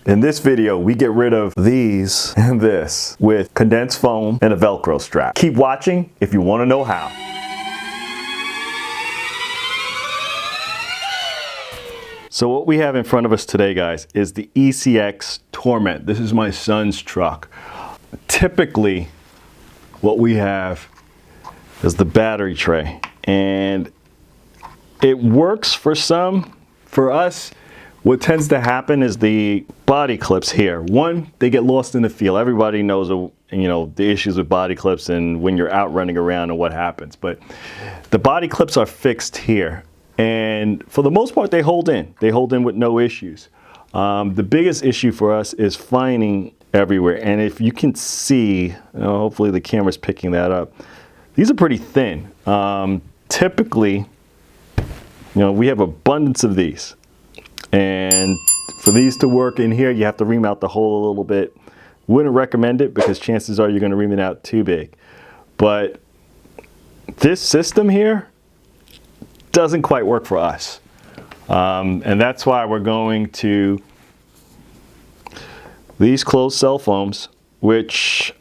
In this video, we get rid of these and this with condensed foam and a Velcro strap. Keep watching if you want to know how. So what we have in front of us today, guys, is the ECX Torment. This is my son's truck. Typically, what we have is the battery tray, and it works for some. For us, what tends to happen is the body clips here. One, they get lost in the field. Everybody knows, the issues with body clips and when you're out running around and what happens. But the body clips are fixed here, and for the most part, they hold in. They hold in with no issues. The biggest issue for us is finding everywhere. And if you can see, hopefully the camera's picking that up. These are pretty thin. Typically, we have abundance of these. And for these to work in here, you have to ream out the hole a little bit. Wouldn't recommend it because chances are you're going to ream it out too big. But this system here doesn't quite work for us. And that's why we're going to these closed cell foams, which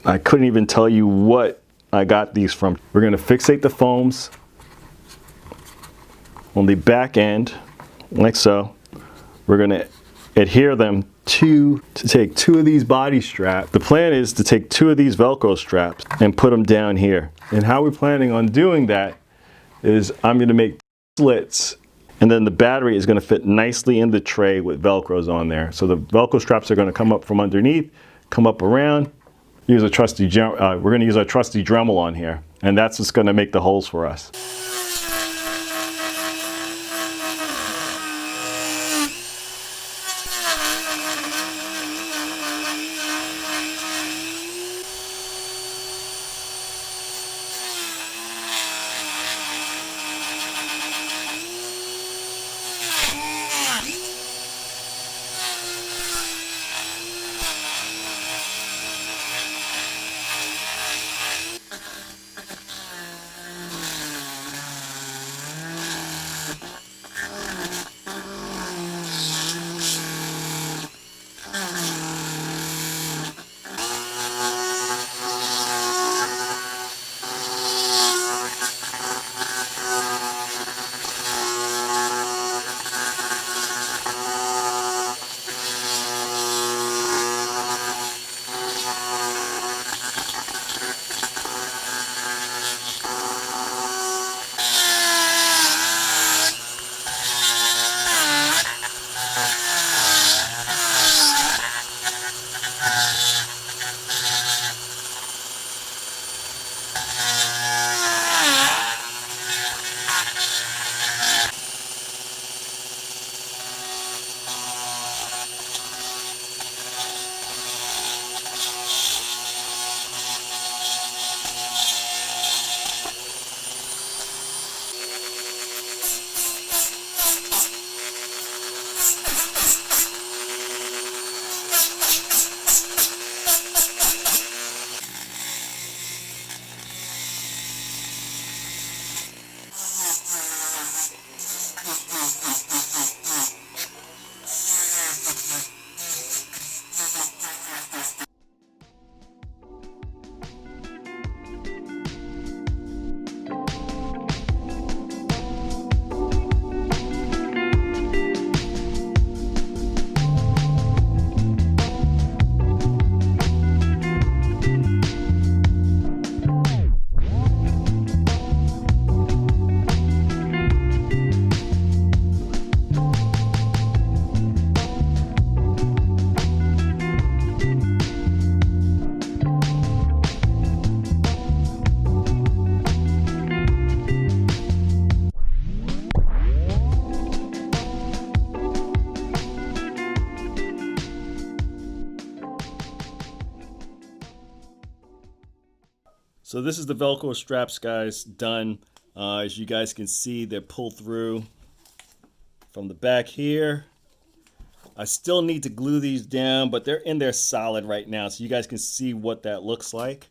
I couldn't even tell you what I got these from. We're going to fixate the foams on the back end, like so. We're going to adhere them to take two of these body straps. The plan is to take two of these Velcro straps and put them down here. And how we're planning on doing that is I'm going to make slits, and then the battery is going to fit nicely in the tray with Velcros on there. So the Velcro straps are going to come up from underneath, come up around. We're going to use our trusty Dremel on here, and that's what's going to make the holes for us. So this is the Velcro straps, guys, done. As you guys can see, they're pulled through from the back here. I still need to glue these down, but they're in there solid right now, so you guys can see what that looks like.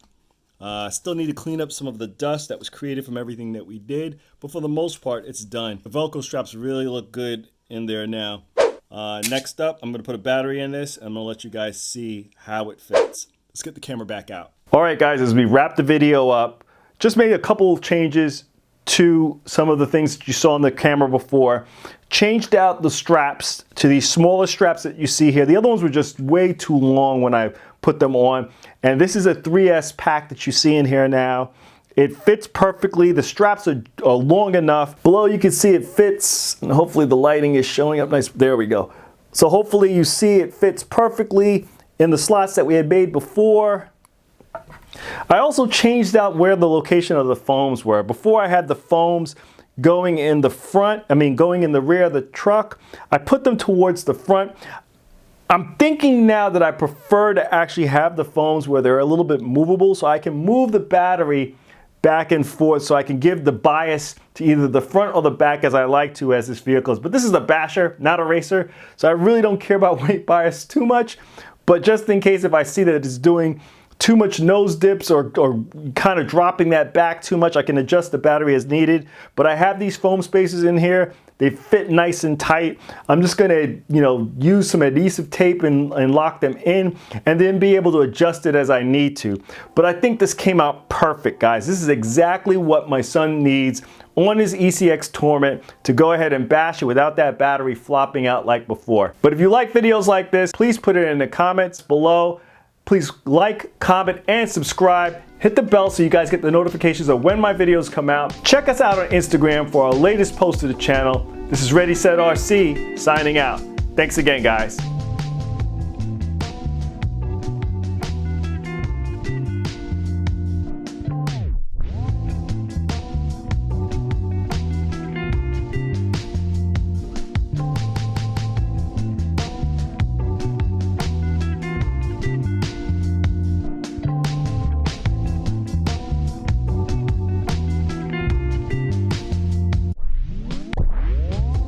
Still need to clean up some of the dust that was created from everything that we did, but for the most part, it's done. The Velcro straps really look good in there now. Next up, I'm gonna put a battery in this, and I'm gonna let you guys see how it fits. Let's get the camera back out. All right, guys, as we wrap the video up, just made a couple of changes to some of the things that you saw on the camera before. Changed out the straps to these smaller straps that you see here. The other ones were just way too long when I put them on. And this is a 3S pack that you see in here now. It fits perfectly. The straps are long enough. Below you can see it fits, and hopefully the lighting is showing up nice. There we go. So hopefully you see it fits perfectly in the slots that we had made before. I also changed out where the location of the foams were. Before I had the foams going in the front, going in the rear of the truck. I put them towards the front. I'm thinking now that I prefer to actually have the foams where they're a little bit movable, so I can move the battery back and forth, so I can give the bias to either the front or the back as I like to as this vehicle is. But this is a basher, not a racer, so I really don't care about weight bias too much. But just in case if I see that it's doing too much nose dips or kind of dropping that back too much, I can adjust the battery as needed. But I have these foam spaces in here. They fit nice and tight. I'm just gonna, use some adhesive tape and lock them in, and then be able to adjust it as I need to. But I think this came out perfect, guys. This is exactly what my son needs on his ECX Torment to go ahead and bash it without that battery flopping out like before. But if you like videos like this, please put it in the comments below. Please like, comment, and subscribe. Hit the bell so you guys get the notifications of when my videos come out. Check us out on Instagram for our latest post to the channel. This is Ready Set RC signing out. Thanks again, guys.